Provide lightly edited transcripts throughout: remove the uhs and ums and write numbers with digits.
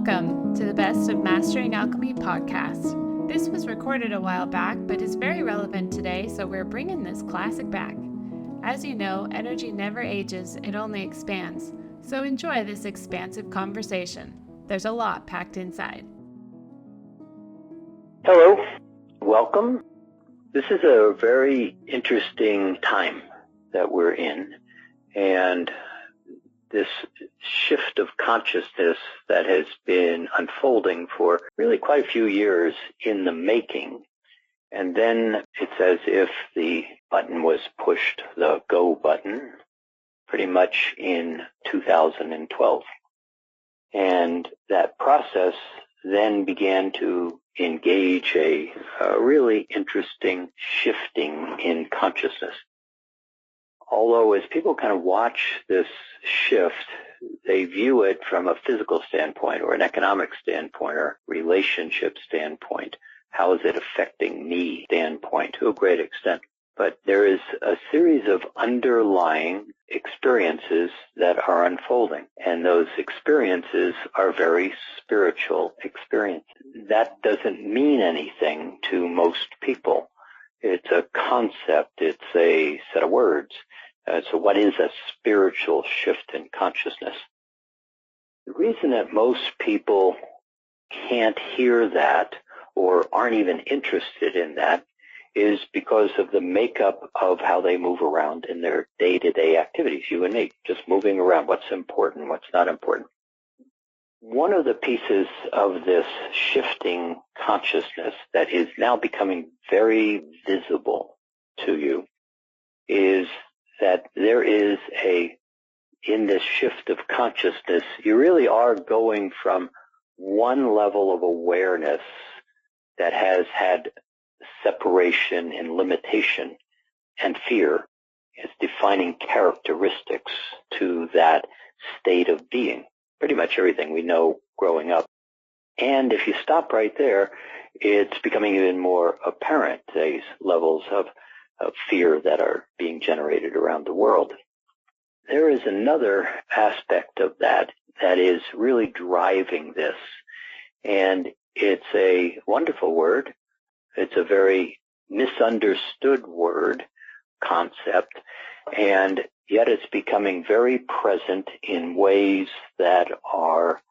Welcome to the Best of Mastering Alchemy podcast. This was recorded a while back, but is very relevant today, so we're bringing this classic back. As you know, energy never ages, it only expands. So enjoy this expansive conversation. There's a lot packed inside. Hello, welcome. This is a very interesting time that we're in, and this shift of consciousness that has been unfolding for really quite a few years in the making. And then it's as if the button was pushed, the go button, pretty much in 2012. And that process then began to engage a really interesting shifting in consciousness. Although as people kind of watch this shift, they view it from a physical standpoint or an economic standpoint or relationship standpoint. How is it affecting me standpoint to a great extent? But there is a series of underlying experiences that are unfolding, and those experiences are very spiritual experiences. That doesn't mean anything to most people. It's a concept, it's a set of words. So what is a spiritual shift in consciousness? The reason that most people can't hear that or aren't even interested in that is because of the makeup of how they move around in their day-to-day activities, you and me, just moving around, what's important, what's not important. One of the pieces of this shifting consciousness that is now becoming very visible to you is that there is in this shift of consciousness, you really are going from one level of awareness that has had separation and limitation and fear as defining characteristics to that state of being. Pretty much everything we know growing up. And if you stop right there, it's becoming even more apparent, these levels of fear that are being generated around the world. There is another aspect of that is really driving this. And it's a wonderful word. It's a very misunderstood word, concept, and yet it's becoming very present in ways that are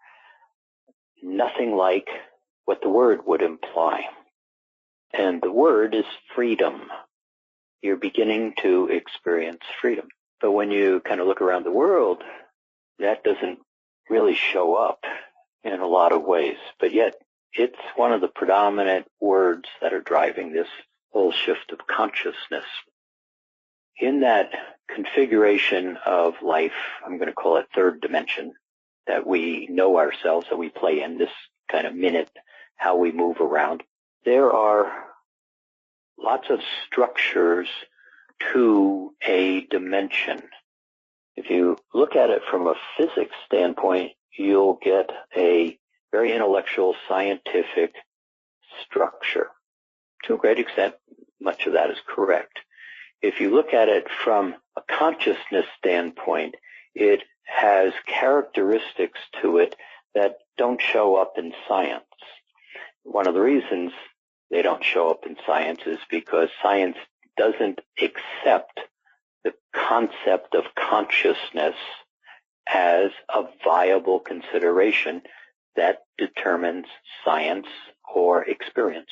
nothing like what the word would imply. And the word is freedom. You're beginning to experience freedom. But when you kind of look around the world, that doesn't really show up in a lot of ways. But yet, it's one of the predominant words that are driving this whole shift of consciousness. In that configuration of life, I'm going to call it third dimension, that we know ourselves, that we play in this kind of minute, how we move around, there are lots of structures to a dimension. If you look at it from a physics standpoint, you'll get a very intellectual, scientific structure. To a great extent, much of that is correct. If you look at it from a consciousness standpoint, it has characteristics to it that don't show up in science. One of the reasons they don't show up in science is because science doesn't accept the concept of consciousness as a viable consideration that determines science or experience.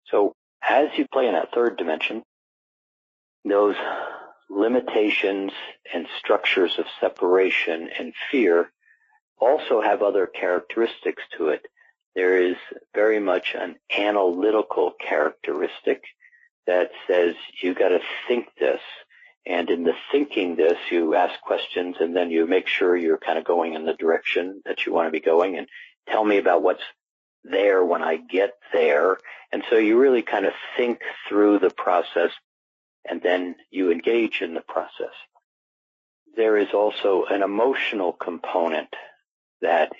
So as you play in that third dimension, those limitations and structures of separation and fear also have other characteristics to it. There is very much an analytical characteristic that says you got to think this. And in the thinking this, you ask questions and then you make sure you're kind of going in the direction that you want to be going and tell me about what's there when I get there. And so you really kind of think through the process and then you engage in the process. There is also an emotional component that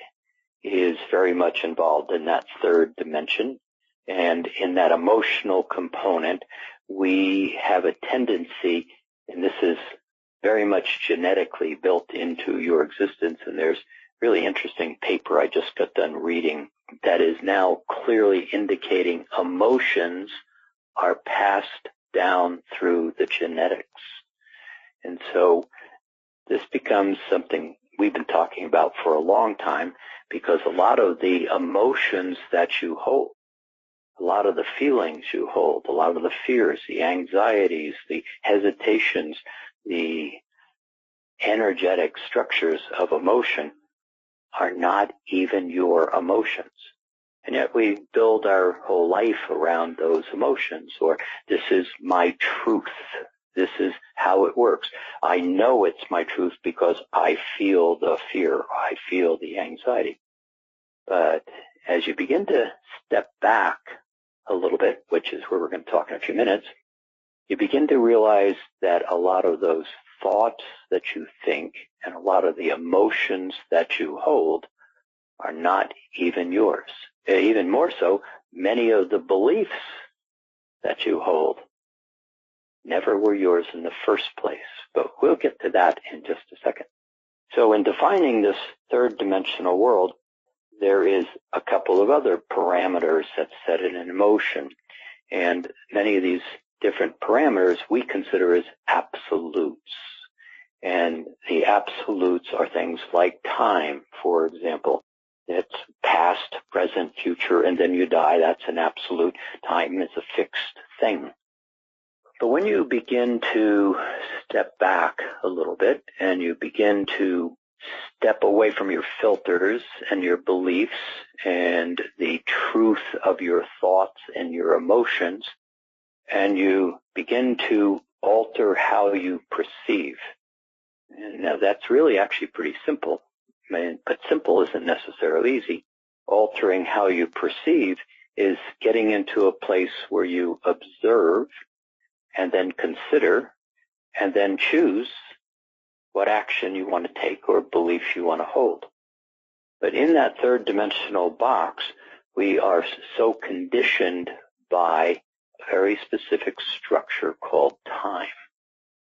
is very much involved in that third dimension. And in that emotional component, we have a tendency, and this is very much genetically built into your existence, and there's really interesting papers paper I just got done reading that is now clearly indicating emotions are passed down through the genetics. And so this becomes something we've been talking about for a long time, because a lot of the emotions that you hold, a lot of the feelings you hold, a lot of the fears, the anxieties, the hesitations, the energetic structures of emotion are not even your emotions. And yet we build our whole life around those emotions, or this is my truth. This is how it works. I know it's my truth because I feel the fear. I feel the anxiety. But as you begin to step back a little bit, which is where we're going to talk in a few minutes, you begin to realize that a lot of those thoughts that you think and a lot of the emotions that you hold are not even yours. Even more so, many of the beliefs that you hold never were yours in the first place. But we'll get to that in just a second. So in defining this third dimensional world, there is a couple of other parameters that set it in motion. And many of these different parameters we consider as absolutes. And the absolutes are things like time, for example. It's past, present, future, and then you die. That's an absolute. Time is a fixed thing. But when you begin to step back a little bit and you begin to step away from your filters and your beliefs and the truth of your thoughts and your emotions, and you begin to alter how you perceive. Now that's really actually pretty simple, but simple isn't necessarily easy. Altering how you perceive is getting into a place where you observe and then consider and then choose what action you want to take or belief you want to hold. But in that third dimensional box, we are so conditioned by a very specific structure called time.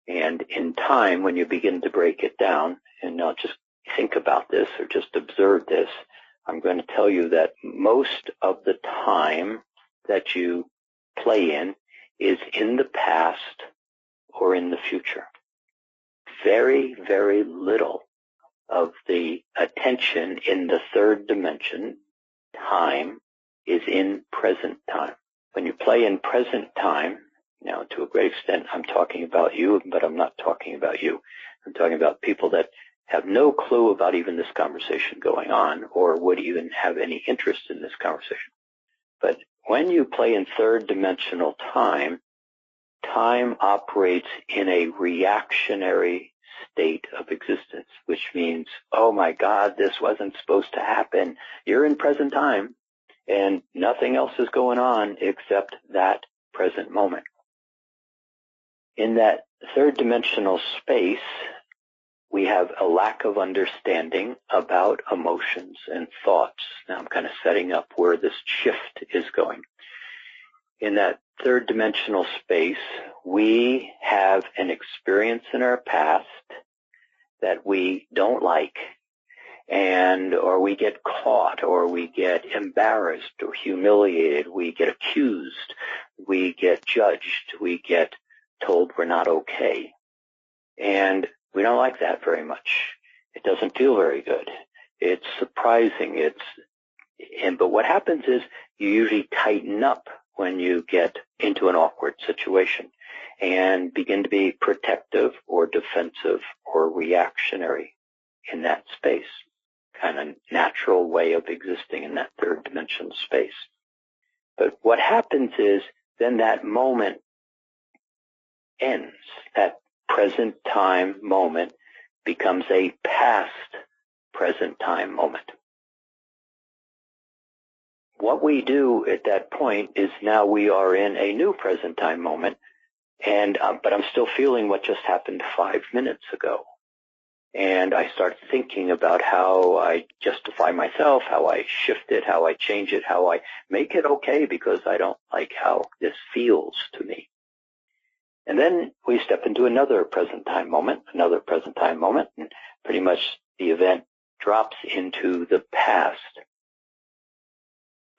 And in time, when you begin to break it down, and not just think about this or just observe this, I'm going to tell you that most of the time that you play in is in the past or in the future. Very, very little of the attention in the third dimension, time, is in present time. When you play in present time, now to a great extent I'm talking about you, but I'm not talking about you. I'm talking about people that have no clue about even this conversation going on or would even have any interest in this conversation. But when you play in third dimensional time, time operates in a reactionary state of existence, which means, oh my God, this wasn't supposed to happen. You're in present time and nothing else is going on except that present moment. In that third dimensional space, we have a lack of understanding about emotions and thoughts. Now I'm kind of setting up where this shift is going. In that third dimensional space, we have an experience in our past that we don't like, or we get caught, or we get embarrassed or humiliated, we get accused, we get judged, we get told we're not okay. And we don't like that very much. It doesn't feel very good. It's surprising. But what happens is you usually tighten up when you get into an awkward situation and begin to be protective or defensive or reactionary in that space. Kind of natural way of existing in that third dimensional space. But what happens is then that moment ends. That present time moment becomes a past present time moment. What we do at that point is now we are in a new present time moment, but I'm still feeling what just happened 5 minutes ago. And I start thinking about how I justify myself, how I shift it, how I change it, how I make it okay because I don't like how this feels to me. And then we step into another present time moment, and pretty much the event drops into the past.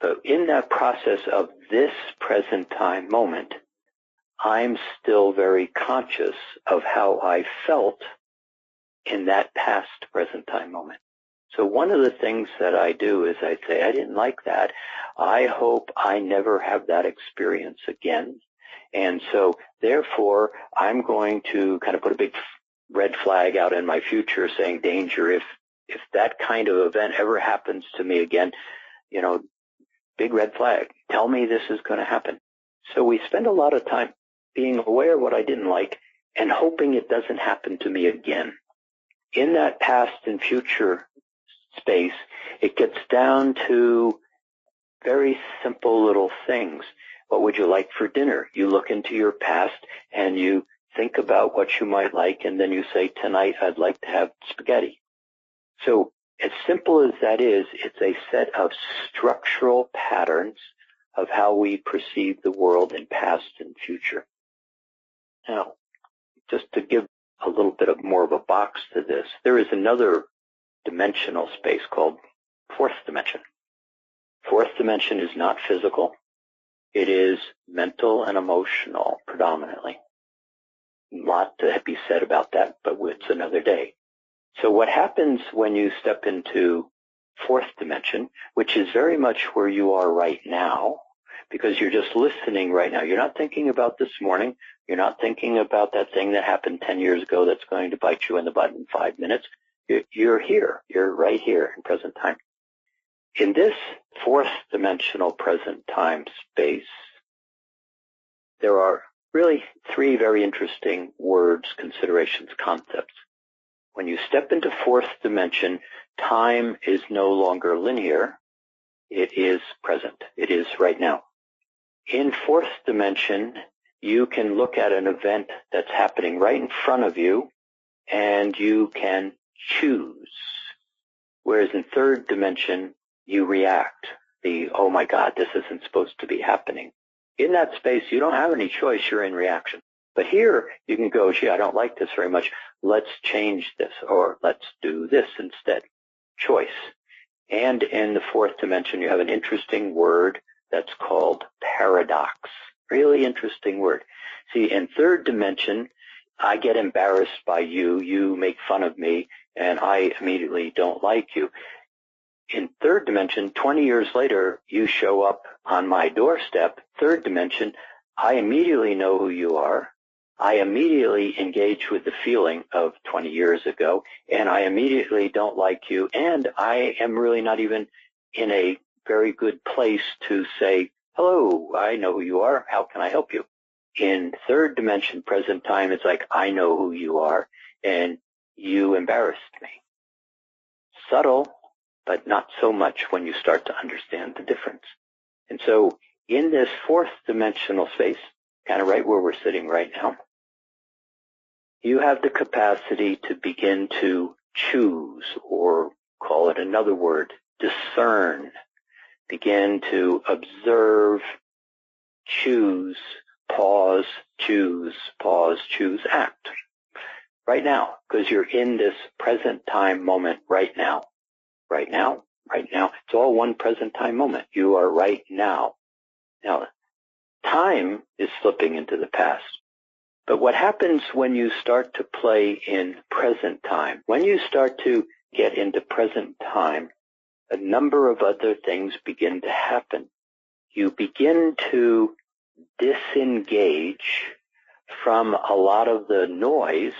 But in that process of this present time moment, I'm still very conscious of how I felt in that past present time moment. So one of the things that I do is I say, I didn't like that. I hope I never have that experience again. And so therefore, I'm going to kind of put a big red flag out in my future saying danger. If that kind of event ever happens to me again, big red flag. Tell me this is going to happen. So we spend a lot of time being aware of what I didn't like and hoping it doesn't happen to me again. In that past and future space, it gets down to very simple little things. What would you like for dinner? You look into your past and you think about what you might like, and then you say, tonight I'd like to have spaghetti. So as simple as that is, it's a set of structural patterns of how we perceive the world in past and future. Now, just to give a little bit of more of a box to this, there is another dimensional space called fourth dimension. Fourth dimension is not physical. It is mental and emotional predominantly. A lot to be said about that, but it's another day. So what happens when you step into fourth dimension, which is very much where you are right now, because you're just listening right now. You're not thinking about this morning. You're not thinking about that thing that happened 10 years ago that's going to bite you in the butt in 5 minutes. You're here. You're right here in present time. In this fourth dimensional present time space, there are really 3 very interesting words, considerations, concepts. When you step into fourth dimension, time is no longer linear. It is present. It is right now. In fourth dimension, you can look at an event that's happening right in front of you, and you can choose. Whereas in third dimension, you react. Oh my God, this isn't supposed to be happening. In that space, you don't have any choice. You're in reaction. But here, you can go, gee, I don't like this very much. Let's change this, or let's do this instead. Choice. And in the fourth dimension, you have an interesting word that's called paradox. Really interesting word. See, in third dimension, I get embarrassed by you. You make fun of me, and I immediately don't like you. In third dimension, 20 years later, you show up on my doorstep. Third dimension, I immediately know who you are. I immediately engage with the feeling of 20 years ago, and I immediately don't like you, and I am really not even in a very good place to say, hello, I know who you are, how can I help you? In third dimension, present time, it's like, I know who you are, and you embarrassed me. Subtle, but not so much when you start to understand the difference. And so in this fourth dimensional space, kind of right where we're sitting right now, you have the capacity to begin to choose, or call it another word, discern, begin to observe, choose, pause, act. Right now, because you're in this present time moment right now. Right now. It's all one present time moment. You are right now. Now, time is slipping into the past. But what happens when you start to play in present time? When you start to get into present time, a number of other things begin to happen. You begin to disengage from a lot of the noise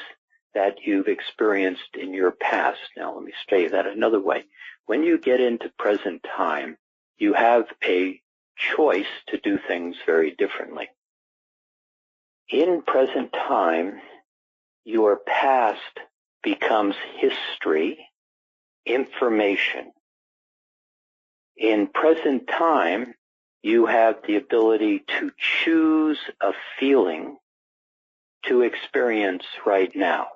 that you've experienced in your past. Now, let me say that another way. When you get into present time, you have a choice to do things very differently. In present time, your past becomes history, information. In present time, you have the ability to choose a feeling to experience right now.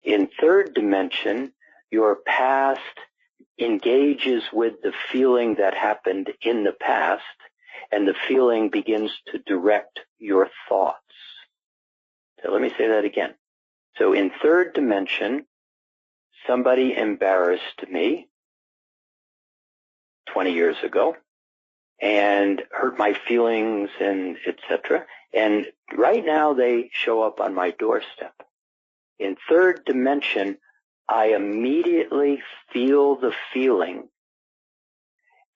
In third dimension, your past engages with the feeling that happened in the past, and the feeling begins to direct your thoughts. So let me say that again. So in third dimension, somebody embarrassed me 20 years ago and hurt my feelings and etc. And right now they show up on my doorstep. In third dimension, I immediately feel the feeling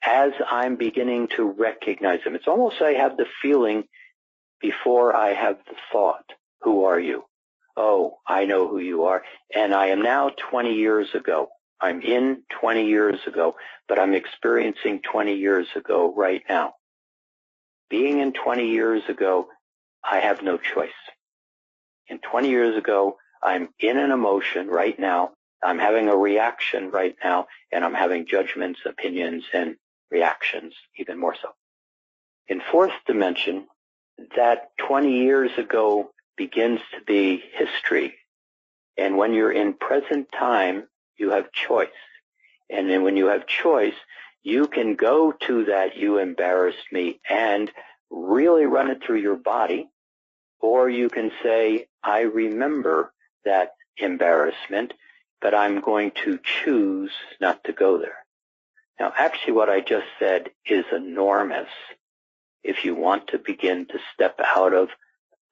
as I'm beginning to recognize them. It's almost I have the feeling before I have the thought. Who are you? Oh, I know who you are. And I am now 20 years ago. I'm in 20 years ago, but I'm experiencing 20 years ago right now. Being in 20 years ago, I have no choice. In 20 years ago, I'm in an emotion right now. I'm having a reaction right now, and I'm having judgments, opinions, and reactions, even more so. In fourth dimension, that 20 years ago begins to be history. And when you're in present time, you have choice. And then when you have choice, you can go to that "you embarrassed me" and really run it through your body. Or you can say, I remember that embarrassment, but I'm going to choose not to go there. Now, actually, what I just said is enormous. If you want to begin to step out of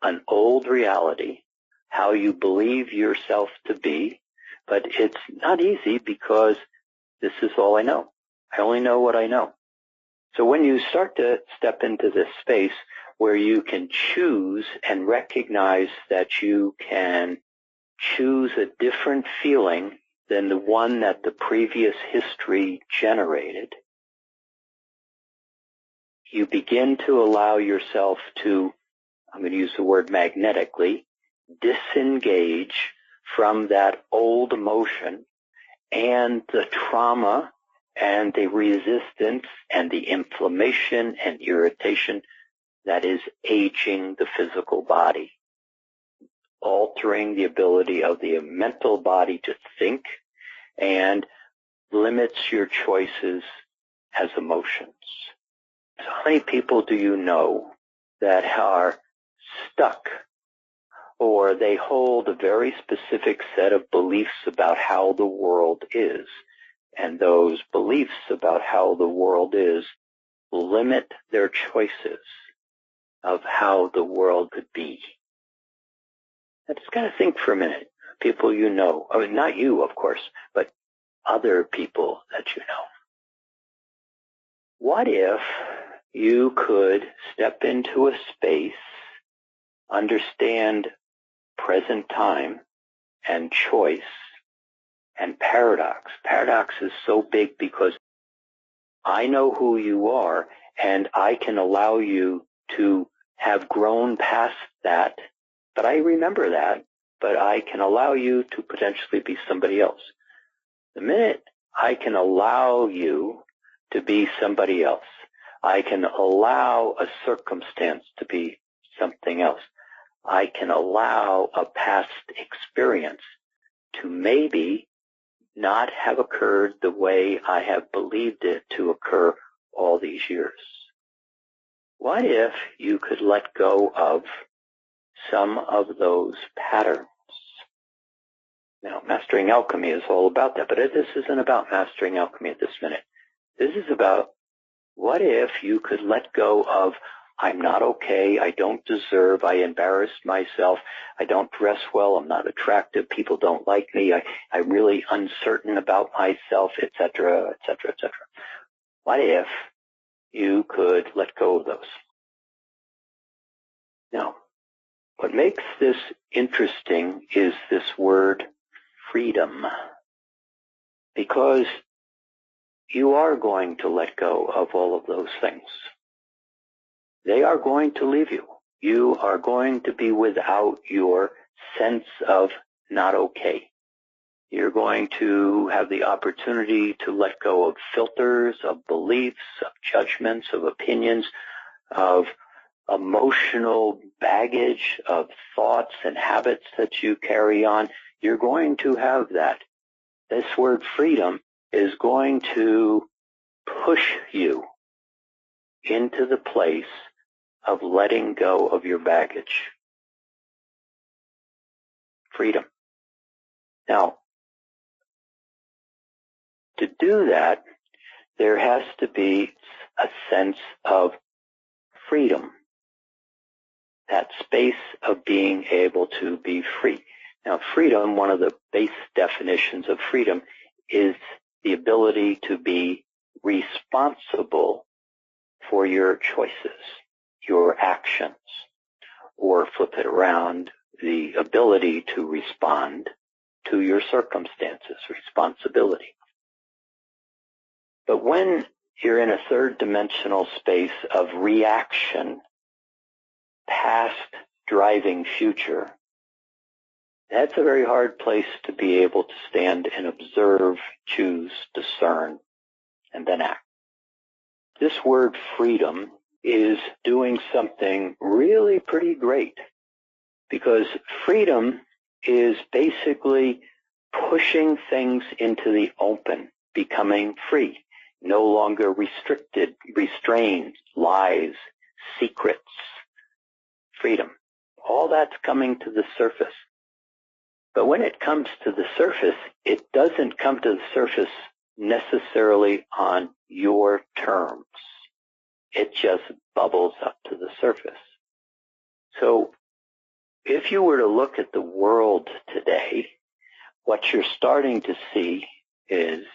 an old reality, how you believe yourself to be, but it's not easy because this is all I know. I only know what I know. So when you start to step into this space where you can choose and recognize that you can choose a different feeling than the one that the previous history generated, you begin to allow yourself to, I'm going to use the word magnetically, disengage from that old emotion and the trauma and the resistance and the inflammation and irritation that is aging the physical body, altering the ability of the mental body to think, and limits your choices as emotions. So how many people do you know that are stuck, or they hold a very specific set of beliefs about how the world is, and those beliefs about how the world is limit their choices of how the world could be? Now just kind of think for a minute. People you know, I mean, not you, of course, but other people that you know. What if you could step into a space, understand present time and choice and paradox? Paradox is so big because I know who you are, and I can allow you to have grown past that, but I remember that, but I can allow you to potentially be somebody else. The minute I can allow you to be somebody else, I can allow a circumstance to be something else, I can allow a past experience to maybe not have occurred the way I have believed it to occur all these years. What if you could let go of some of those patterns? Now, mastering alchemy is all about that, but this isn't about mastering alchemy at this minute. This is about what if you could let go of, I'm not okay, I don't deserve, I embarrassed myself, I don't dress well, I'm not attractive, people don't like me, I'm really uncertain about myself, etc., etc., etc. What if you could let go of those? Now, what makes this interesting is this word freedom, because you are going to let go of all of those things. They are going to leave you. You are going to be without your sense of not okay. You're going to have the opportunity to let go of filters, of beliefs, of judgments, of opinions, of emotional baggage, of thoughts and habits that you carry on. You're going to have that. This word freedom is going to push you into the place of letting go of your baggage. Freedom. Now, to do that, there has to be a sense of freedom, that space of being able to be free. Now, freedom, one of the base definitions of freedom, is the ability to be responsible for your choices, your actions, or flip it around, the ability to respond to your circumstances, responsibility. But when you're in a third dimensional space of reaction, past driving future, that's a very hard place to be able to stand and observe, choose, discern, and then act. This word freedom is doing something really pretty great, because freedom is basically pushing things into the open, becoming free, no longer restricted, restrained, lies, secrets, freedom. All that's coming to the surface. But when it comes to the surface, it doesn't come to the surface necessarily on your terms. It just bubbles up to the surface. So if you were to look at the world today, what you're starting to see is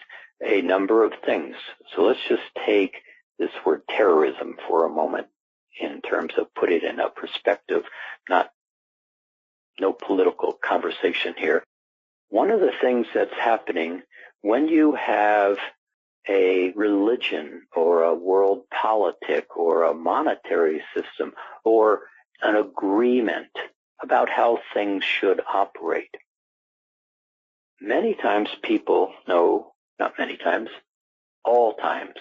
a number of things. So let's just take this word terrorism for a moment in terms of put it in a perspective, no political conversation here. One of the things that's happening when you have a religion or a world politic or a monetary system or an agreement about how things should operate, many times people, no, not many times, all times,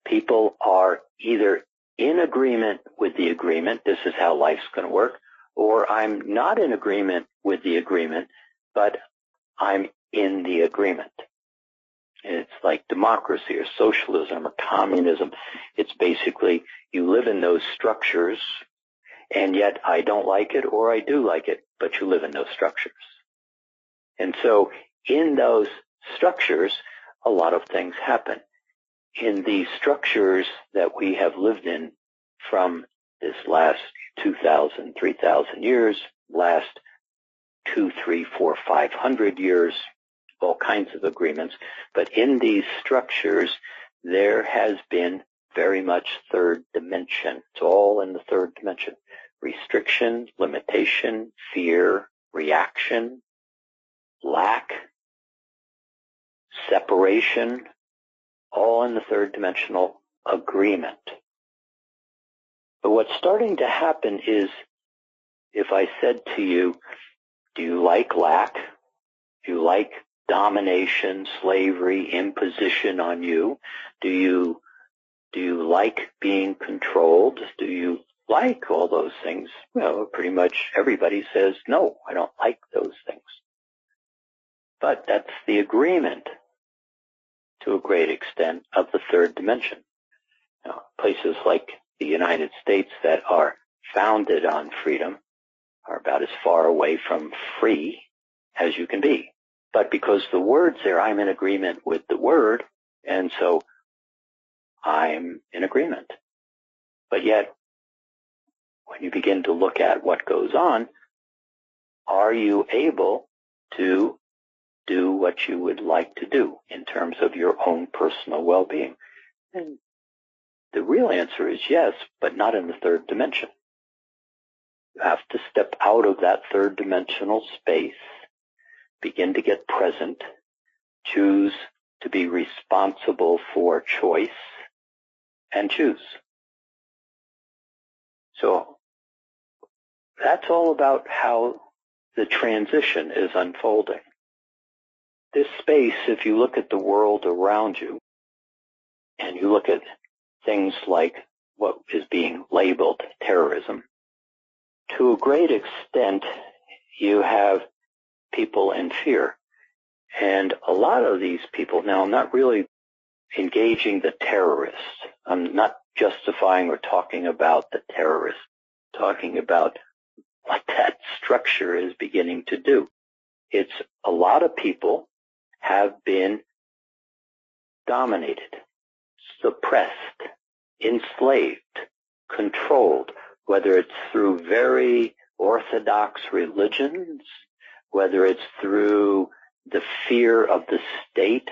people are either in agreement with the agreement, this is how life's going to work, or I'm not in agreement with the agreement, but I'm in the agreement. It's like democracy or socialism or communism. It's basically you live in those structures, and yet I don't like it or I do like it, but you live in those structures. And so in those structures, a lot of things happen. In these structures that we have lived in from this last 2,000, 3,000 years, last 2, 3, 4, 500 years, all kinds of agreements. But in these structures, there has been very much third dimension. It's all in the third dimension. Restriction, limitation, fear, reaction, lack, separation, all in the third dimensional agreement. But what's starting to happen is, if I said to you, do you like lack? Do you like domination, slavery, imposition on you? Do you like being controlled? Do you like all those things? Well, pretty much everybody says, no, I don't like those things. But that's the agreement, to a great extent, of the third dimension. Now, places like the United States that are founded on freedom are about as far away from free as you can be. But because the word's there, I'm in agreement with the word, and so I'm in agreement. But yet, when you begin to look at what goes on, are you able to do what you would like to do in terms of your own personal well-being? And the real answer is yes, but not in the third dimension. You have to step out of that third dimensional space, begin to get present, choose to be responsible for choice, and choose. So that's all about how the transition is unfolding. This space, if you look at the world around you, and you look at things like what is being labeled terrorism, to a great extent, you have people in fear. And a lot of these people, now I'm not really engaging the terrorists. I'm not justifying or talking about the terrorists, talking about what that structure is beginning to do. It's a lot of people have been dominated, suppressed, enslaved, controlled, whether it's through very orthodox religions, whether it's through the fear of the state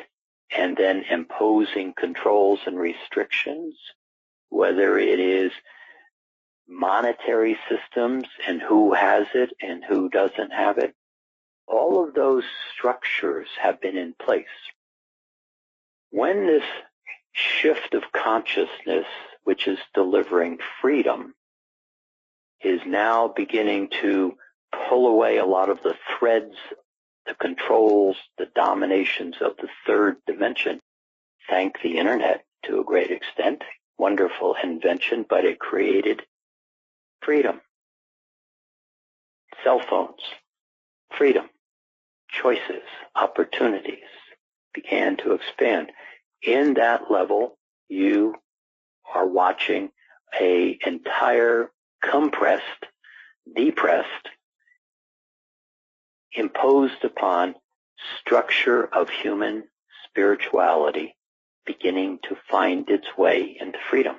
and then imposing controls and restrictions, whether it is monetary systems and who has it and who doesn't have it. All of those structures have been in place. When this shift of consciousness, which is delivering freedom, is now beginning to pull away a lot of the threads, the controls, the dominations of the third dimension, thank the internet to a great extent, wonderful invention, but it created freedom. Cell phones, freedom, choices, opportunities began to expand. In that level, you are watching an entire compressed, depressed, imposed upon structure of human spirituality beginning to find its way into freedom.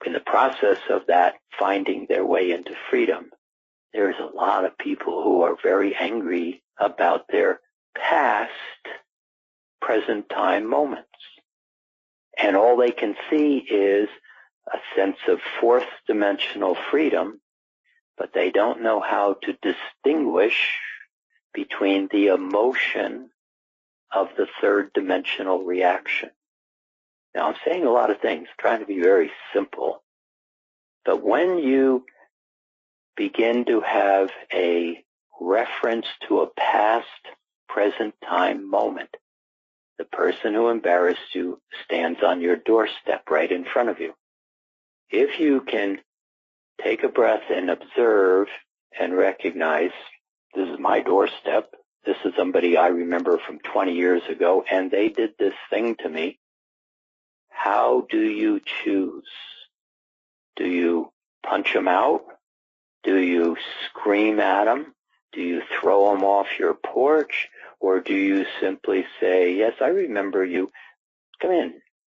In the process of that finding their way into freedom, there's a lot of people who are very angry about their past, present time moments. And all they can see is a sense of fourth dimensional freedom, but they don't know how to distinguish between the emotion of the third dimensional reaction. Now, I'm saying a lot of things, trying to be very simple, but when you begin to have a reference to a past, present time moment, the person who embarrassed you stands on your doorstep right in front of you. If you can take a breath and observe and recognize, this is my doorstep, this is somebody I remember from 20 years ago, and they did this thing to me, how do you choose? Do you punch them out? Do you scream at them? Do you throw them off your porch? Or do you simply say, yes, I remember you. Come in,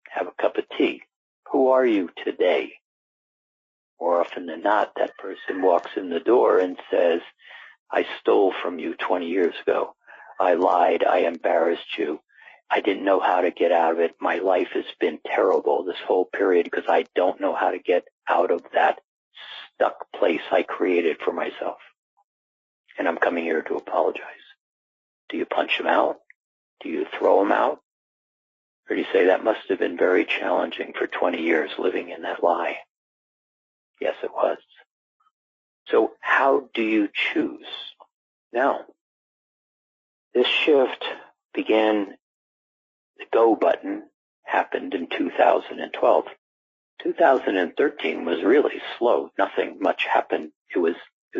have a cup of tea. Who are you today? More often than not, that person walks in the door and says, I stole from you 20 years ago. I lied. I embarrassed you. I didn't know how to get out of it. My life has been terrible this whole period because I don't know how to get out of that stuck place I created for myself. And I'm coming here to apologize. Do you punch them out? Do you throw them out? Or do you say that must have been very challenging for 20 years living in that lie? Yes, it was. So how do you choose? Now, this shift began, the go button happened in 2012. 2013 was really slow. Nothing much happened. It was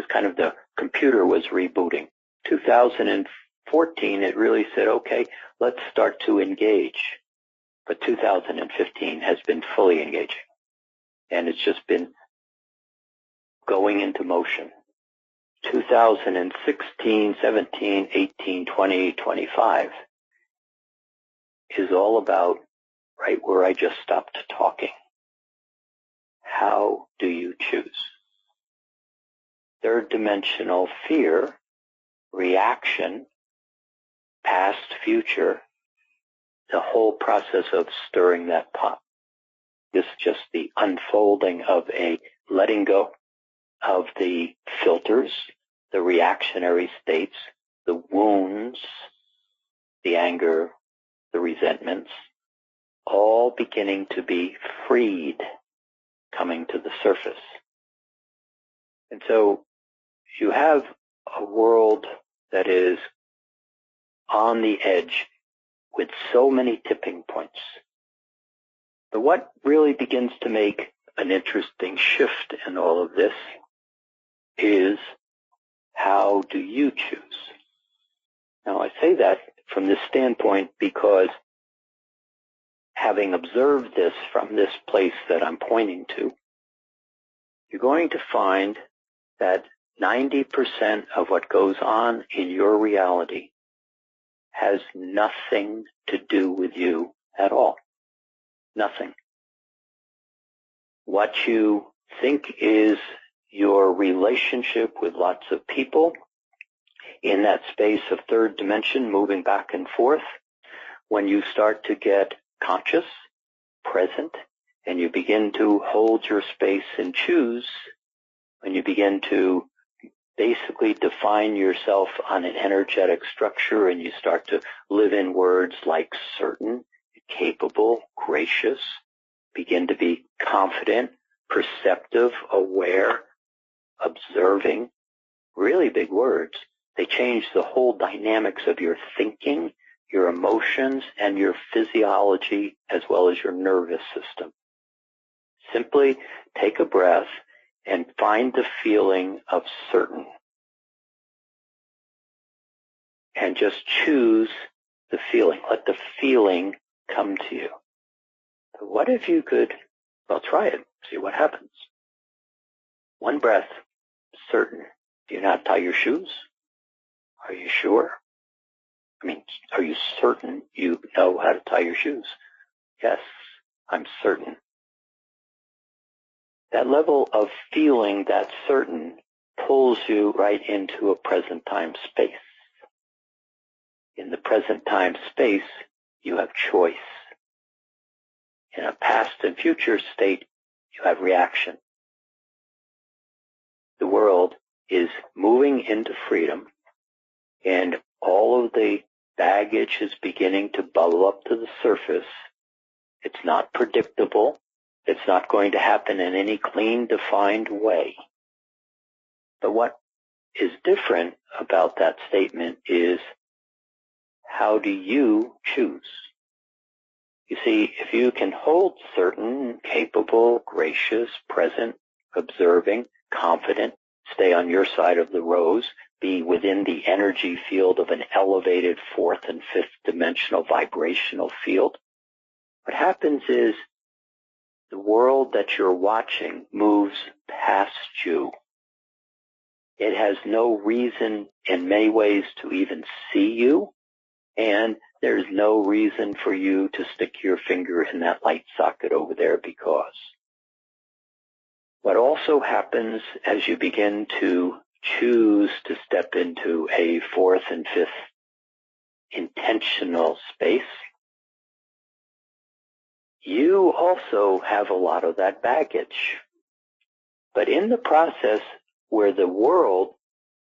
kind of the computer was rebooting. 2014, it really said, okay, let's start to engage. But 2015 has been fully engaging. And it's just been going into motion. 2016, 17, 18, 20, 25 is all about right where I just stopped talking. How do you choose? Third dimensional fear, reaction, past, future, the whole process of stirring that pot. This is just the unfolding of a letting go of the filters, the reactionary states, the wounds, the anger, the resentments, all beginning to be freed, coming to the surface. And so you have a world that is on the edge with so many tipping points. But what really begins to make an interesting shift in all of this is, how do you choose? Now, I say that from this standpoint because having observed this from this place that I'm pointing to, you're going to find that 90% of what goes on in your reality has nothing to do with you at all. Nothing. What you think is your relationship with lots of people in that space of third dimension, moving back and forth, when you start to get conscious, present, and you begin to hold your space and choose, when you begin to basically define yourself on an energetic structure and you start to live in words like certain, capable, gracious, begin to be confident, perceptive, aware, observing, really big words. They change the whole dynamics of your thinking, your emotions, and your physiology, as well as your nervous system. Simply take a breath and find the feeling of certain. And just choose the feeling. Let the feeling come to you. What if you could, try it, see what happens. One breath, certain. Do you not tie your shoes? Are you sure? Are you certain you know how to tie your shoes? Yes, I'm certain. That level of feeling that's certain pulls you right into a present time space. In the present time space, you have choice. In a past and future state, you have reaction. The world is moving into freedom, and all of the baggage is beginning to bubble up to the surface. It's not predictable. It's not going to happen in any clean, defined way. But what is different about that statement is, how do you choose? You see, if you can hold certain, capable, gracious, present, observing, confident, stay on your side of the rose, be within the energy field of an elevated fourth and fifth dimensional vibrational field, what happens is the world that you're watching moves past you. It has no reason in many ways to even see you, and there's no reason for you to stick your finger in that light socket over there, because what also happens as you begin to choose to step into a fourth and fifth intentional space, you also have a lot of that baggage. But in the process where the world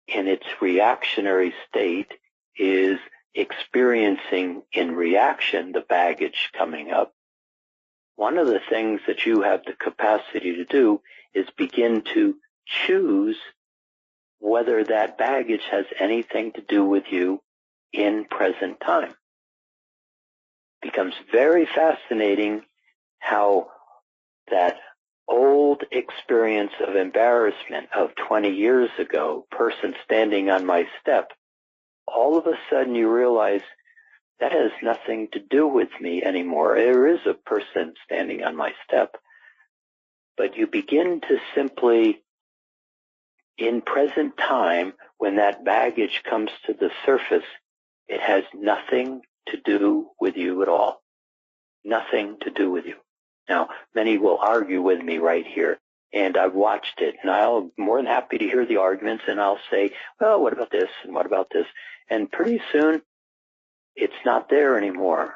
in its reactionary state is experiencing in reaction the baggage coming up, one of the things that you have the capacity to do is begin to choose whether that baggage has anything to do with you in present time. It becomes very fascinating how that old experience of embarrassment of 20 years ago, person standing on my step, all of a sudden you realize that has nothing to do with me anymore. There is a person standing on my step, but you begin to simply, in present time, when that baggage comes to the surface, it has nothing to do with you at all. Nothing to do with you. Now, many will argue with me right here, and I've watched it, and I'll be more than happy to hear the arguments, and I'll say, well, what about this, and what about this? And pretty soon, it's not there anymore,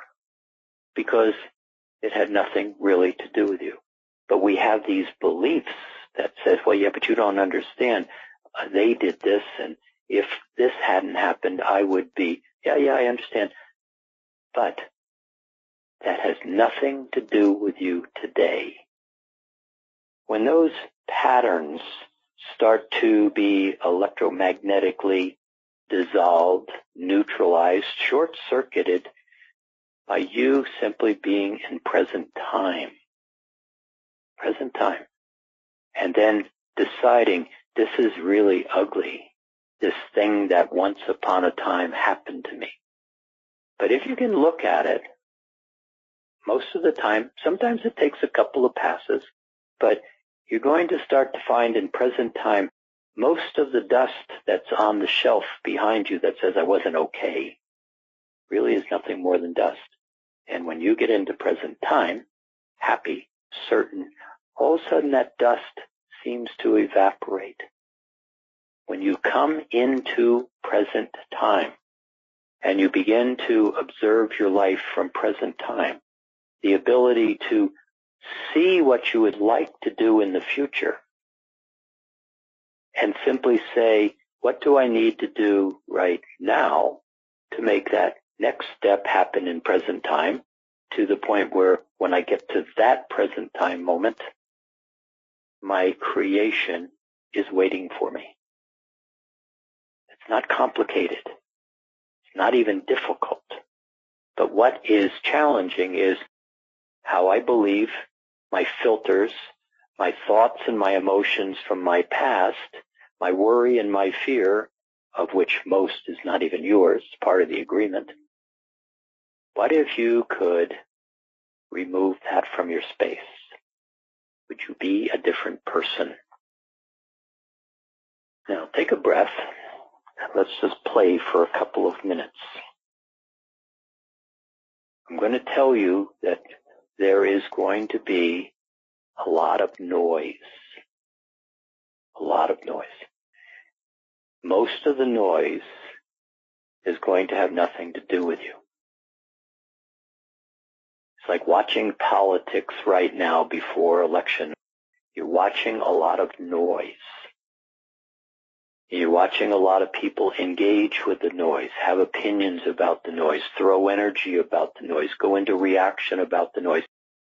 because it had nothing really to do with you. But we have these beliefs that says, well, yeah, but you don't understand. They did this, and if this hadn't happened, I would be, yeah, I understand. But that has nothing to do with you today. When those patterns start to be electromagnetically dissolved, neutralized, short-circuited by you simply being in present time, and then deciding this is really ugly, this thing that once upon a time happened to me. But if you can look at it, most of the time, sometimes it takes a couple of passes, but you're going to start to find in present time most of the dust that's on the shelf behind you that says I wasn't okay really is nothing more than dust. And when you get into present time, happy, certain, all of a sudden that dust seems to evaporate. When you come into present time and you begin to observe your life from present time, the ability to see what you would like to do in the future and simply say, what do I need to do right now to make that next step happen in present time, to the point where when I get to that present time moment, my creation is waiting for me. It's not complicated. It's not even difficult. But what is challenging is how I believe, my filters, my thoughts and my emotions from my past, my worry and my fear, of which most is not even yours, part of the agreement. What if you could remove that from your space? Would you be a different person? Now take a breath. Let's just play for a couple of minutes. I'm going to tell you that there is going to be a lot of noise. A lot of noise. Most of the noise is going to have nothing to do with you. It's like watching politics right now before election. You're watching a lot of noise. You're watching a lot of people engage with the noise, have opinions about the noise, throw energy about the noise, go into reaction about the noise,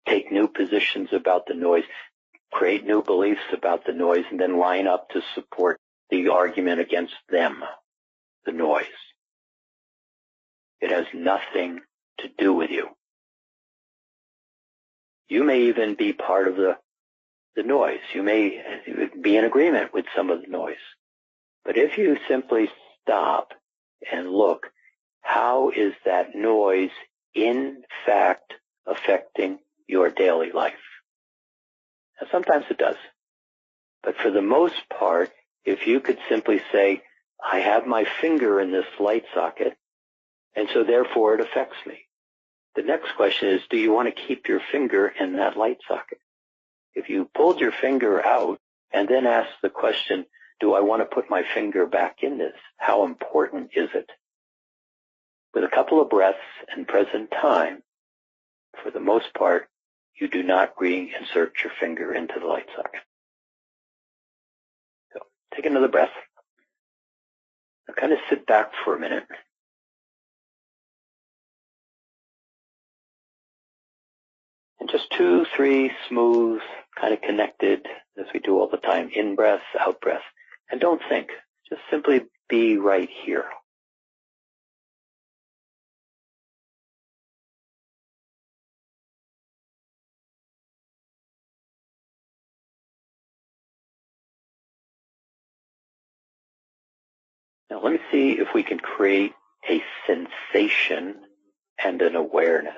take new positions about the noise, create new beliefs about the noise, and then line up to support the argument against them, the noise. It has nothing to do with you. You may even be part of the noise. You may be in agreement with some of the noise. But if you simply stop and look, how is that noise in fact affecting your daily life? Now, sometimes it does. But for the most part, if you could simply say, I have my finger in this light socket, and so therefore it affects me. The next question is, do you want to keep your finger in that light socket? If you pulled your finger out and then asked the question, do I want to put my finger back in this? How important is it? With a couple of breaths and present time, for the most part, you do not reinsert your finger into the light socket. So take another breath. Now kind of sit back for a minute. And just 2, 3 smooth, kind of connected, as we do all the time, in breath, out breath. And don't think, just simply be right here. Now let me see if we can create a sensation and an awareness.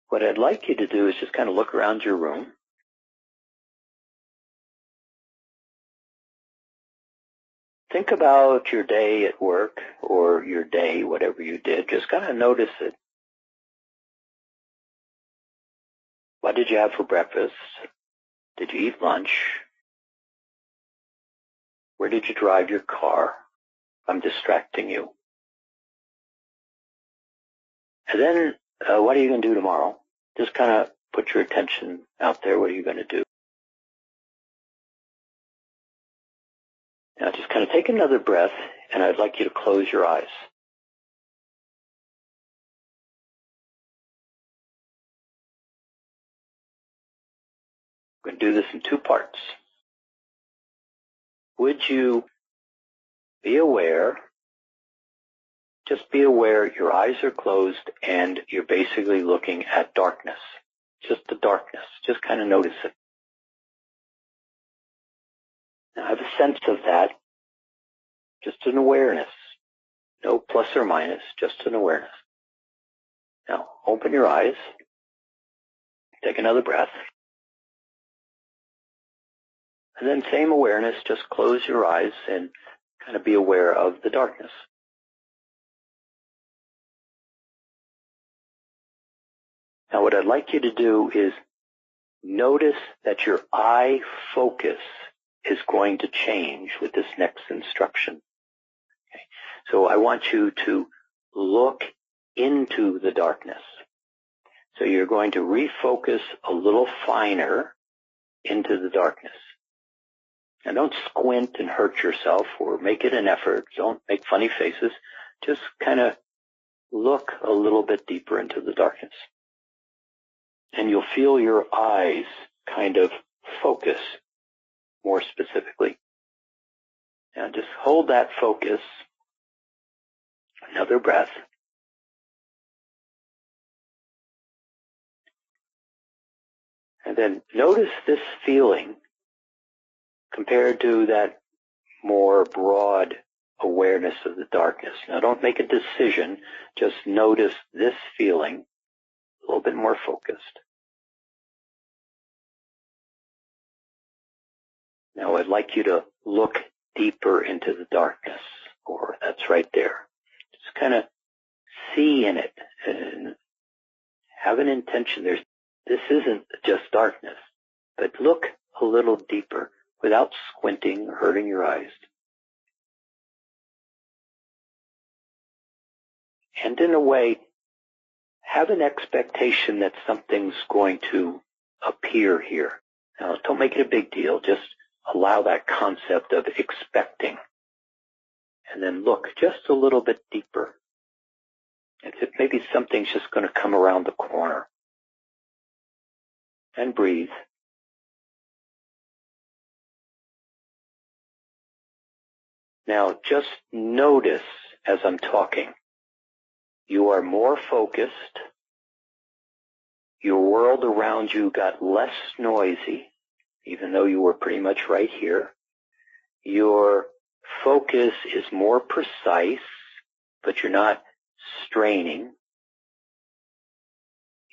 What I'd like you to do is just kind of look around your room. Think about your day at work or your day, whatever you did. Just kind of notice it. What did you have for breakfast? Did you eat lunch? Where did you drive your car? I'm distracting you. And then what are you going to do tomorrow? Just kind of put your attention out there. What are you going to do? Now just kind of take another breath, and I'd like you to close your eyes. We're going to do this in 2 parts. Would you be aware, just be aware your eyes are closed and you're basically looking at darkness. Just the darkness. Just kind of notice it. Now have a sense of that. Just an awareness. No plus or minus, just an awareness. Now open your eyes. Take another breath. And then same awareness, just close your eyes and kind of be aware of the darkness. Now what I'd like you to do is notice that your eye focus is going to change with this next instruction. Okay. So I want you to look into the darkness. So you're going to refocus a little finer into the darkness. Now don't squint and hurt yourself or make it an effort. Don't make funny faces. Just kind of look a little bit deeper into the darkness. And you'll feel your eyes kind of focus more specifically. Now just hold that focus. Another breath. And then notice this feeling compared to that more broad awareness of the darkness. Now don't make a decision, just notice this feeling a little bit more focused. Now I'd like you to look deeper into the darkness, or that's right there. Just kind of see in it and have an intention. This isn't just darkness, but look a little deeper without squinting or hurting your eyes. And in a way, have an expectation that something's going to appear here. Now, don't make it a big deal. Just allow that concept of expecting. And then look just a little bit deeper. As if maybe something's just going to come around the corner. And breathe. Now, just notice as I'm talking, you are more focused. Your world around you got less noisy, even though you were pretty much right here. Your focus is more precise, but you're not straining.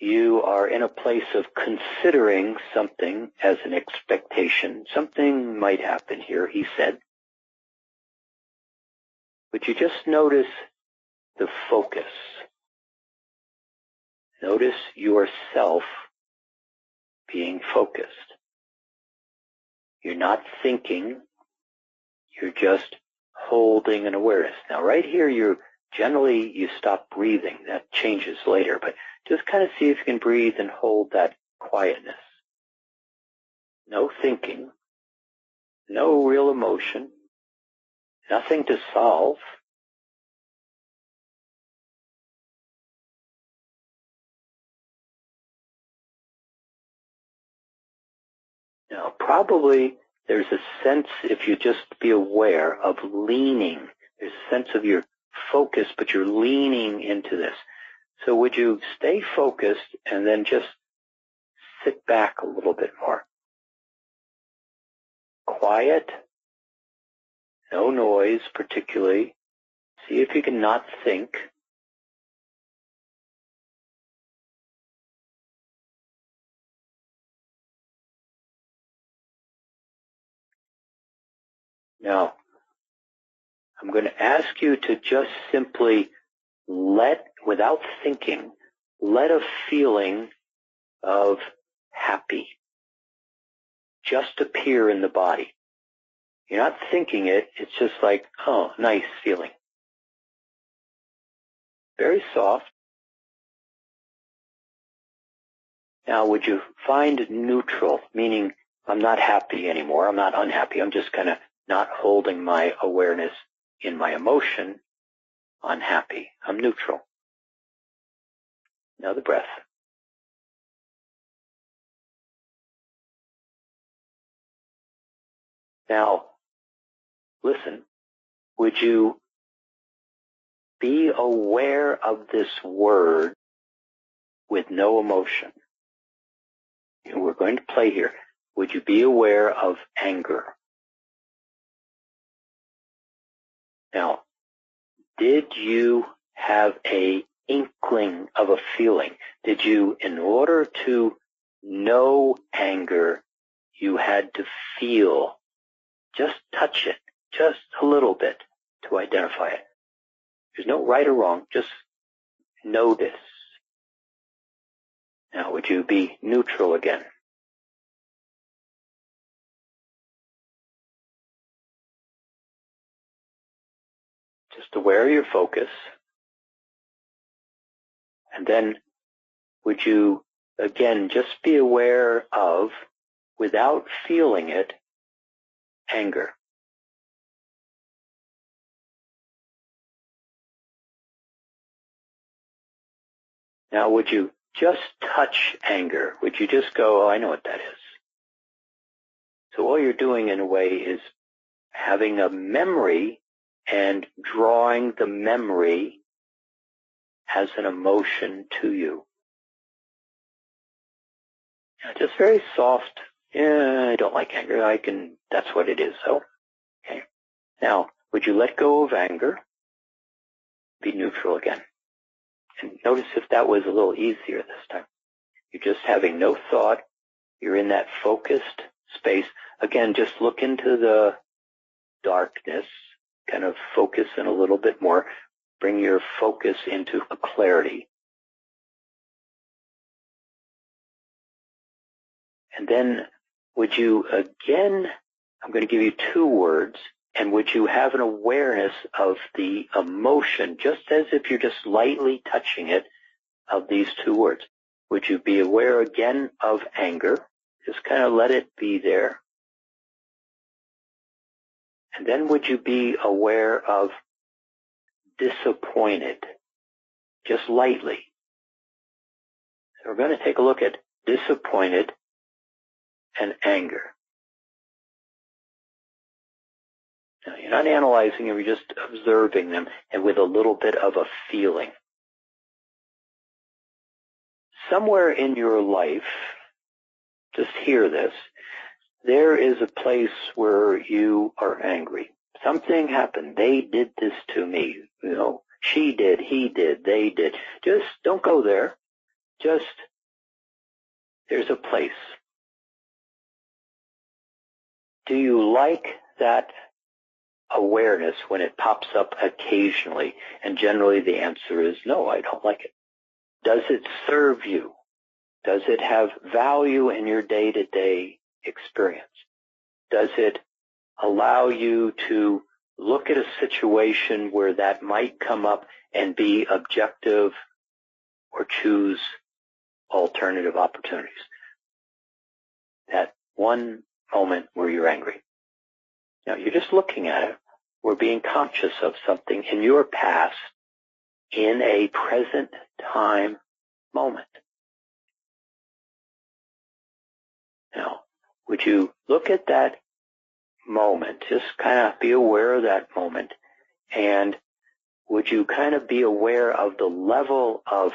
You are in a place of considering something as an expectation. Something might happen here, he said. But you just notice the focus. Notice yourself being focused. You're not thinking, you're just holding an awareness. Now right here, you stop breathing. That changes later, but just kind of see if you can breathe and hold that quietness. No thinking, no real emotion, nothing to solve. Now, probably there's a sense, if you just be aware, of leaning. There's a sense of your focus, but you're leaning into this. So would you stay focused and then just sit back a little bit more? Quiet, no noise particularly. See if you can not think. Now, I'm going to ask you to just simply without thinking, let a feeling of happy just appear in the body. You're not thinking it, it's just like, oh, nice feeling. Very soft. Now, would you find neutral, meaning I'm not happy anymore, I'm not unhappy, I'm just kind of not holding my awareness in my emotion, unhappy, I'm neutral. Now the breath. Now, listen, would you be aware of this word with no emotion? And we're going to play here. Would you be aware of anger? Now, did you have a inkling of a feeling? Did you, in order to know anger, you had to feel, just touch it, just a little bit to identify it? There's no right or wrong, just notice. would you be neutral again? Just aware of your focus. And then would you, again, just be aware of, without feeling it, anger? Now, would you just touch anger? Would you just go, oh, I know what that is? So all you're doing in a way is having a memory and drawing the memory as an emotion to you. Just very soft. Yeah, I don't like anger. That's what it is. So, okay. Now, would you let go of anger? Be neutral again. And notice if that was a little easier this time. You're just having no thought. You're in that focused space. Again, just look into the darkness, kind of focus in a little bit more. Bring your focus into a clarity. And then would you, again, I'm going to give you 2 words, and would you have an awareness of the emotion, just as if you're just lightly touching it, of these 2 words? Would you be aware again of anger? Just kind of let it be there. And then would you be aware of disappointed, just lightly? So we're going to take a look at disappointed and anger. Now, you're not analyzing them, you're just observing them, and with a little bit of a feeling. Somewhere in your life, just hear this, there is a place where you are angry. Something happened. They did this to me. You know, she did, he did, they did. Just don't go there. Just, there's a place. Do you like that awareness when it pops up occasionally? And generally the answer is no, I don't like it. Does it serve you? Does it have value in your day-to-day experience? Does it allow you to look at a situation where that might come up and be objective or choose alternative opportunities? That one moment where you're angry. Now, you're just looking at it. We're being conscious of something in your past in a present time moment. Now, would you look at that moment, just kind of be aware of that moment, and would you kind of be aware of the level of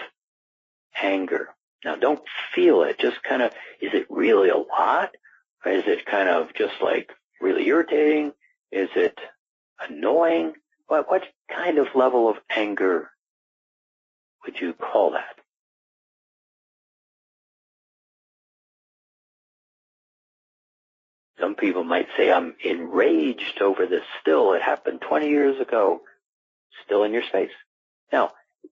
anger? Now, don't feel it. Just kind of, is it really a lot? Or is it kind of just like really irritating? Is it annoying? What kind of level of anger would you call that? Some people might say, I'm enraged over this still. It happened 20 years ago. Still in your space. Now,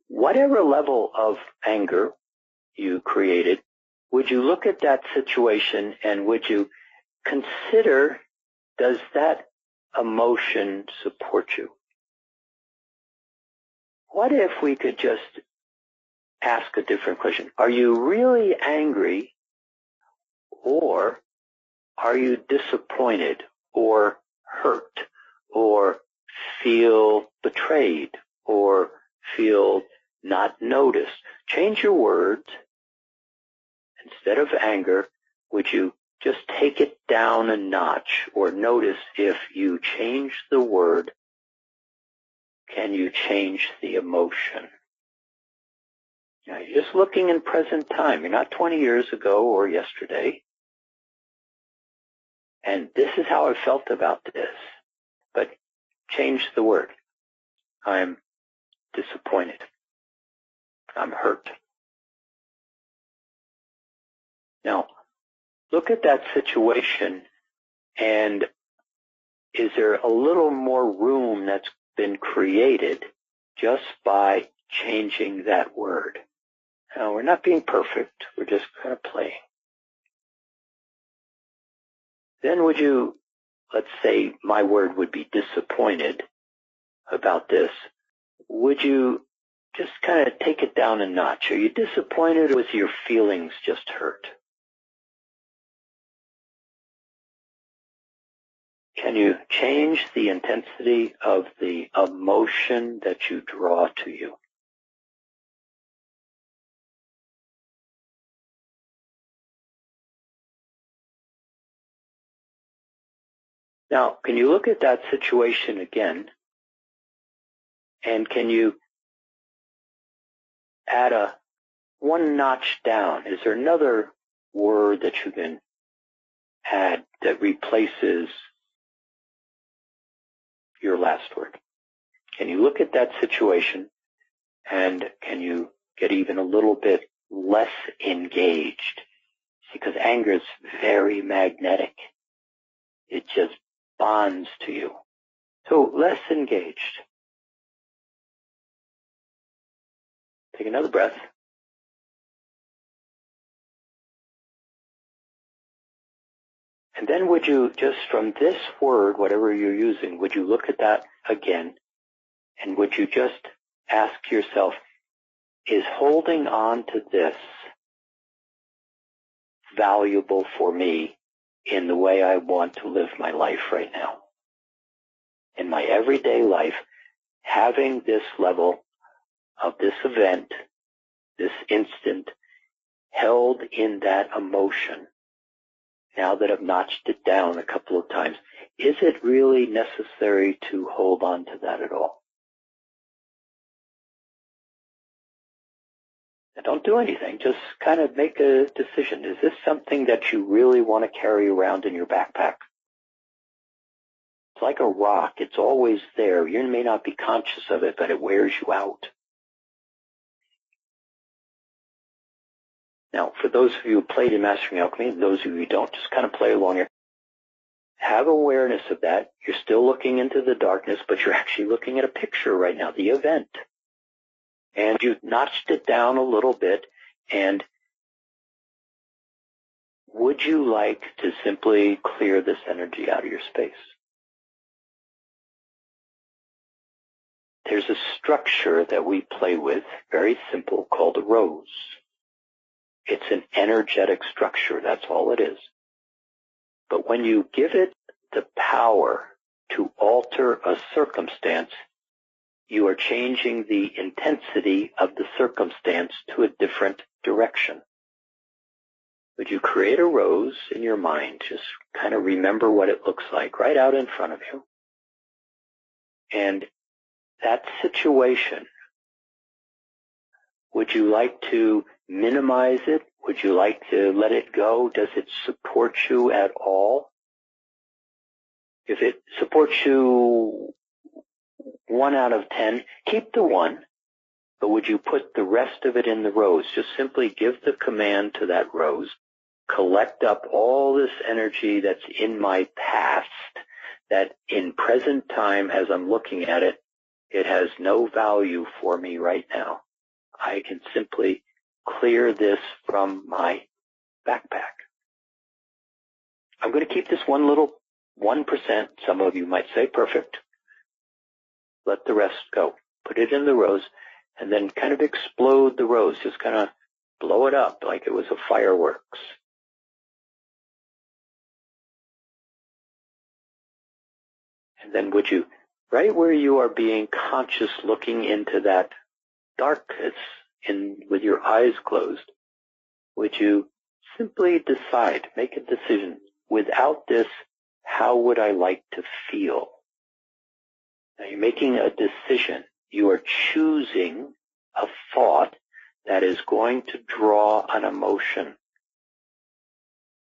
whatever level of anger you created, would you look at that situation and would you consider, does that emotion support you? What if we could just ask a different question? Are you really angry, or are you disappointed or hurt or feel betrayed or feel not noticed? Change your words. Instead of anger, would you just take it down a notch, or notice if you change the word, can you change the emotion? Now, you're just looking in present time. You're not 20 years ago or yesterday. And this is how I felt about this. But change the word. I'm disappointed. I'm hurt. Now, look at that situation, and is there a little more room that's been created just by changing that word? Now, we're not being perfect. We're just kind of playing. Then would you, let's say my word would be disappointed about this. Would you just kind of take it down a notch? Are you disappointed or was your feelings just hurt? Can you change the intensity of the emotion that you draw to you? Now, can you look at that situation again? And can you add a one notch down? Is there another word that you can add that replaces your last word? Can you look at that situation and can you get even a little bit less engaged? Because anger is very magnetic. It just bonds to you. So less engaged. Take another breath. And then would you just from this word, whatever you're using, would you look at that again? And would you just ask yourself, is holding on to this valuable for me in the way I want to live my life right now? In my everyday life, having this level of this event, this instant, held in that emotion, now that I've notched it down a couple of times, is it really necessary to hold on to that at all? Now, don't do anything. Just kind of make a decision. Is this something that you really want to carry around in your backpack? It's like a rock. It's always there. You may not be conscious of it, but it wears you out. Now, for those of you who played in Mastering Alchemy, and those of you who don't, just kind of play along here. Have awareness of that. You're still looking into the darkness, but you're actually looking at a picture right now, the event. And you've notched it down a little bit, and would you like to simply clear this energy out of your space? There's a structure that we play with, very simple, called a rose. It's an energetic structure, that's all it is. But when you give it the power to alter a circumstance, you are changing the intensity of the circumstance to a different direction. Would you create a rose in your mind? Just kind of remember what it looks like right out in front of you. And that situation, would you like to minimize it? Would you like to let it go? Does it support you at all? If it supports you 1 out of 10, keep the 1, but would you put the rest of it in the rose? Just simply give the command to that rose, collect up all this energy that's in my past, that in present time as I'm looking at it, it has no value for me right now. I can simply clear this from my backpack. I'm going to keep this one little 1%. Some of you might say perfect. Let the rest go. Put it in the rose and then kind of explode the rose. Just kind of blow it up like it was a fireworks. And then would you, right where you are being conscious looking into that darkness with your eyes closed, would you simply decide, make a decision, without this, how would I like to feel? Now you're making a decision. You are choosing a thought that is going to draw an emotion.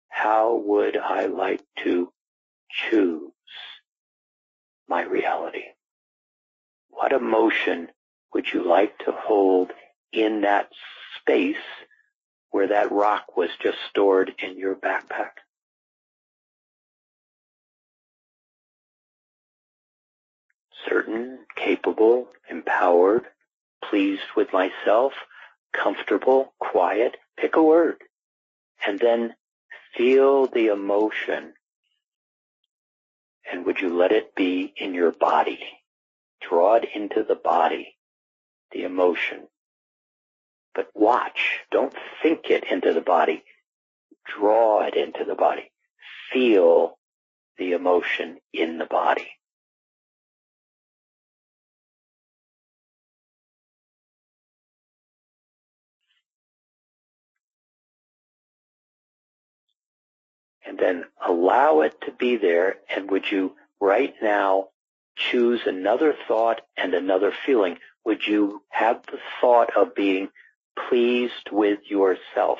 How would I like to choose my reality? What emotion would you like to hold in that space where that rock was just stored in your backpack? Certain, capable, empowered, pleased with myself, comfortable, quiet, pick a word, and then feel the emotion. And would you let it be in your body? Draw it into the body, the emotion. But watch, don't think it into the body. Draw it into the body. Feel the emotion in the body. And then allow it to be there. And would you right now choose another thought and another feeling? Would you have the thought of being pleased with yourself?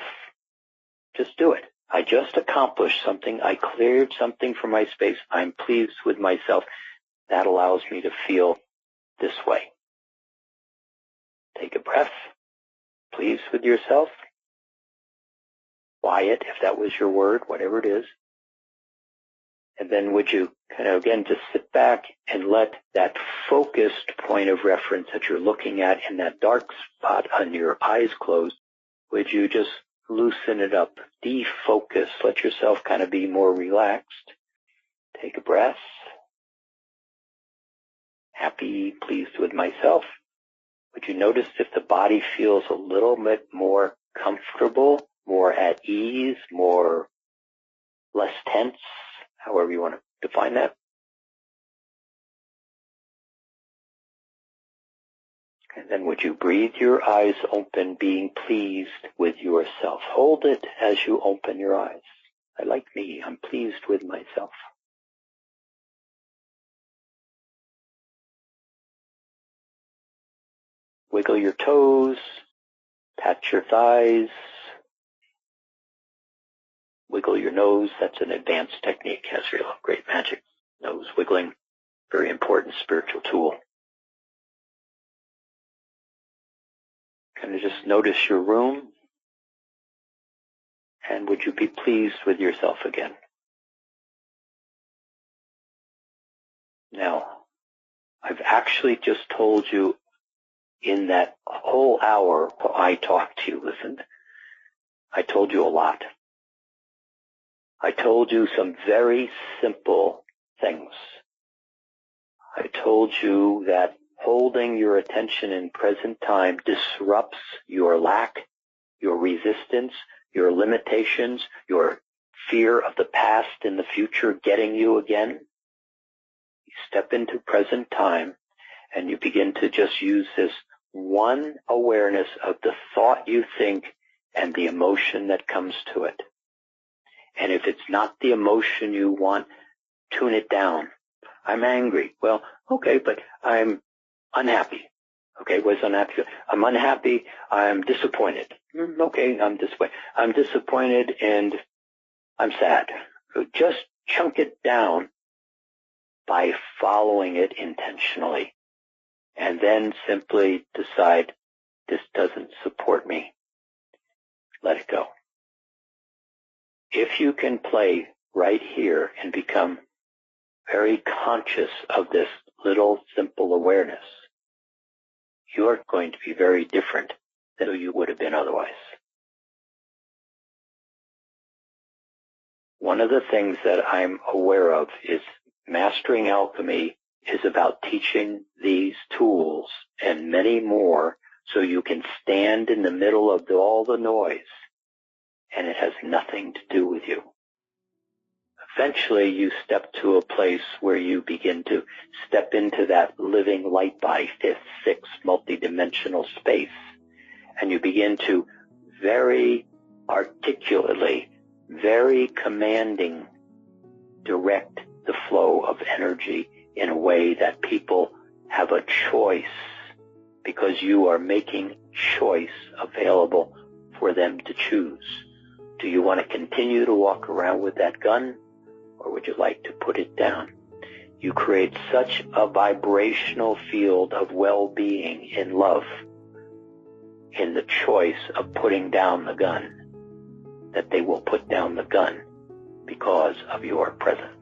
Just do it. I just accomplished something. I cleared something from my space. I'm pleased with myself. That allows me to feel this way. Take a breath. Pleased with yourself. Quiet, if that was your word, whatever it is. And then would you kind of, again, just sit back and let that focused point of reference that you're looking at in that dark spot on your eyes closed, would you just loosen it up, defocus, let yourself kind of be more relaxed. Take a breath. Happy, pleased with myself. Would you notice if the body feels a little bit more comfortable, more at ease, less tense, however you want to define that? And then would you breathe your eyes open, being pleased with yourself? Hold it as you open your eyes. I like me. I'm pleased with myself. Wiggle your toes, pat your thighs, wiggle your nose. That's an advanced technique, has real great magic. Nose wiggling, very important spiritual tool. Kind of just notice your room, and would you be pleased with yourself again? Now, I've actually just told you in that whole hour I talked to you, listened, I told you a lot. I told you some very simple things. I told you that holding your attention in present time disrupts your lack, your resistance, your limitations, your fear of the past and the future getting you again. You step into present time and you begin to just use this one awareness of the thought you think and the emotion that comes to it. And if it's not the emotion you want, tune it down. I'm angry. Well, okay, but I'm unhappy. Okay, what's unhappy? I'm unhappy. I'm disappointed. Okay, I'm disappointed. I'm disappointed and I'm sad. So just chunk it down by following it intentionally. And then simply decide, this doesn't support me. Let it go. If you can play right here and become very conscious of this little simple awareness, you're going to be very different than you would have been otherwise. One of the things that I'm aware of is mastering alchemy is about teaching these tools and many more so you can stand in the middle of all the noise and it has nothing to do with you. Eventually you step to a place where you begin to step into that living light body, fifth, sixth, multidimensional space, and you begin to very articulately, very commanding, direct the flow of energy in a way that people have a choice, because you are making choice available for them to choose. Do you want to continue to walk around with that gun, or would you like to put it down? You create such a vibrational field of well-being in love, in the choice of putting down the gun, that they will put down the gun because of your presence.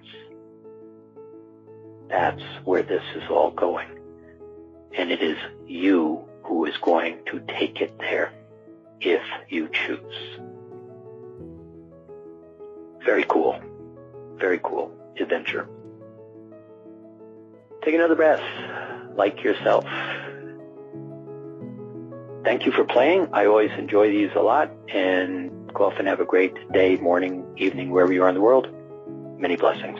That's where this is all going. And it is you who is going to take it there. if you choose. Very cool. Very cool adventure. Take another breath. Like yourself. Thank you for playing. I always enjoy these a lot, and go off and have a great day, morning, evening, wherever you are in the world. Many blessings.